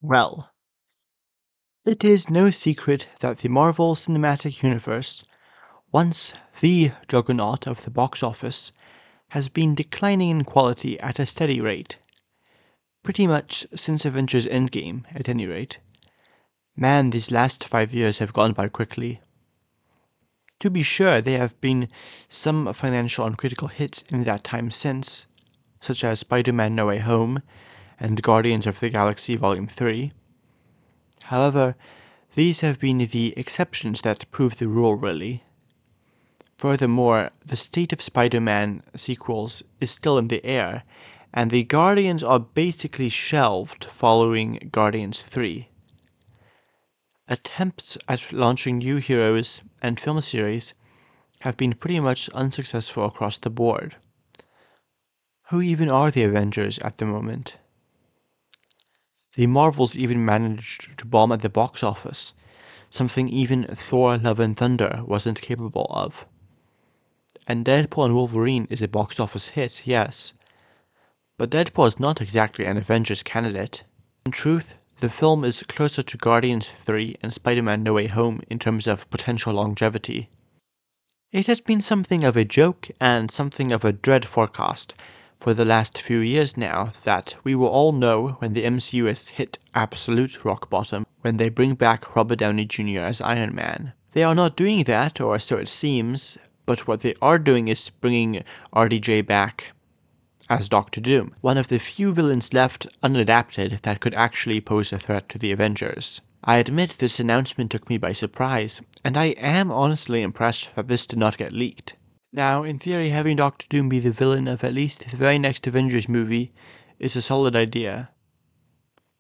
Well, it is no secret that the Marvel Cinematic Universe, once the juggernaut of the box office, has been declining in quality at a steady rate. Pretty much since Avengers Endgame, at any rate. Man, these last 5 years have gone by quickly. To be sure, there have been some financial and critical hits in that time since, such as Spider-Man No Way Home and Guardians of the Galaxy Volume 3. However, these have been the exceptions that prove the rule, really. Furthermore, the state of Spider-Man sequels is still in the air, and the Guardians are basically shelved following Guardians 3. Attempts at launching new heroes and film series have been pretty much unsuccessful across the board. Who even are the Avengers at the moment? The Marvels even managed to bomb at the box office, something even Thor Love and Thunder wasn't capable of. And Deadpool and Wolverine is a box office hit, yes. But Deadpool is not exactly an Avengers candidate. In truth, the film is closer to Guardians 3 and Spider-Man No Way Home in terms of potential longevity. It has been something of a joke and something of a dread forecast for the last few years now that we will all know when the MCU has hit absolute rock bottom when they bring back Robert Downey Jr. as Iron Man. They are not doing that, or so it seems, but what they are doing is bringing RDJ back as Doctor Doom, one of the few villains left unadapted that could actually pose a threat to the Avengers. I admit this announcement took me by surprise, and I am honestly impressed that this did not get leaked. Now, in theory, having Doctor Doom be the villain of at least the very next Avengers movie is a solid idea.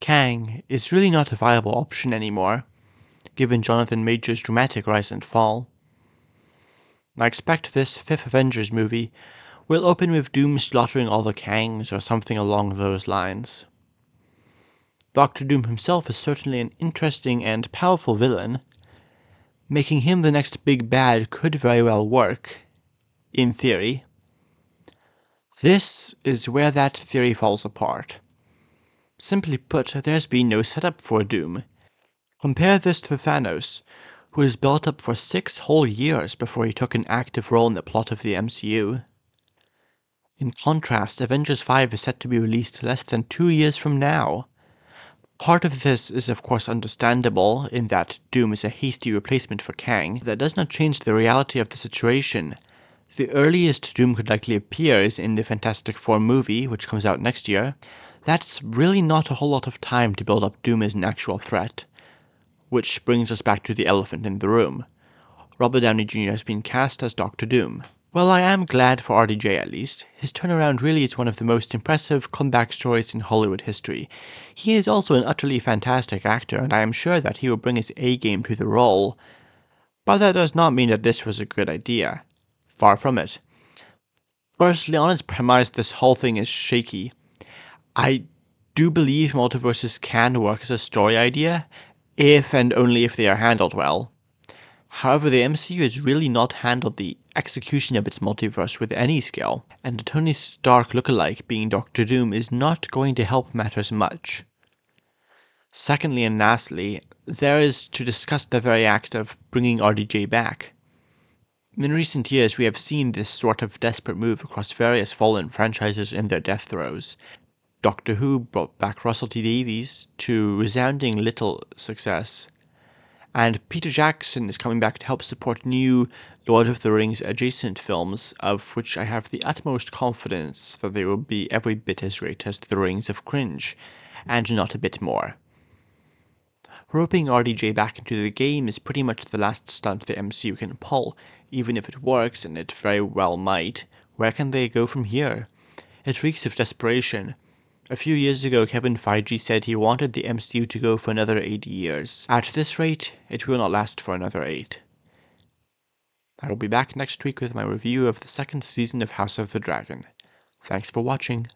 Kang is really not a viable option anymore, given Jonathan Majors' dramatic rise and fall. I expect this fifth Avengers movie will open with Doom slaughtering all the Kangs or something along those lines. Doctor Doom himself is certainly an interesting and powerful villain. Making him the next big bad could very well work, in theory. This is where that theory falls apart. Simply put, there's been no setup for Doom. Compare this to Thanos, who was built up for 6 whole years before he took an active role in the plot of the MCU. In contrast, Avengers 5 is set to be released less than 2 years from now. Part of this is of course understandable, in that Doom is a hasty replacement for Kang. That does not change the reality of the situation. The earliest Doom could likely appear is in the Fantastic Four movie, which comes out next year. That's really not a whole lot of time to build up Doom as an actual threat. Which brings us back to the elephant in the room. Robert Downey Jr. has been cast as Doctor Doom. Well, I am glad for RDJ at least. His turnaround really is one of the most impressive comeback stories in Hollywood history. He is also an utterly fantastic actor, and I am sure that he will bring his A-game to the role. But that does not mean that this was a good idea. Far from it. Firstly, on its premise, this whole thing is shaky. I do believe multiverses can work as a story idea, if and only if they are handled well. However, the MCU has really not handled the execution of its multiverse with any skill, and a Tony Stark lookalike being Doctor Doom is not going to help matters much. Secondly and lastly, there is to discuss the very act of bringing RDJ back. In recent years, we have seen this sort of desperate move across various fallen franchises in their death throes. Doctor Who brought back Russell T Davies to resounding little success. And Peter Jackson is coming back to help support new Lord of the Rings adjacent films, of which I have the utmost confidence that they will be every bit as great as The Rings of Cringe, and not a bit more. Roping RDJ back into the game is pretty much the last stunt the MCU can pull. Even if it works, and it very well might, where can they go from here? It reeks of desperation. A few years ago, Kevin Feige said he wanted the MCU to go for another 8 years. At this rate, it will not last for another 8. I will be back next week with my review of the second season of House of the Dragon. Thanks for watching.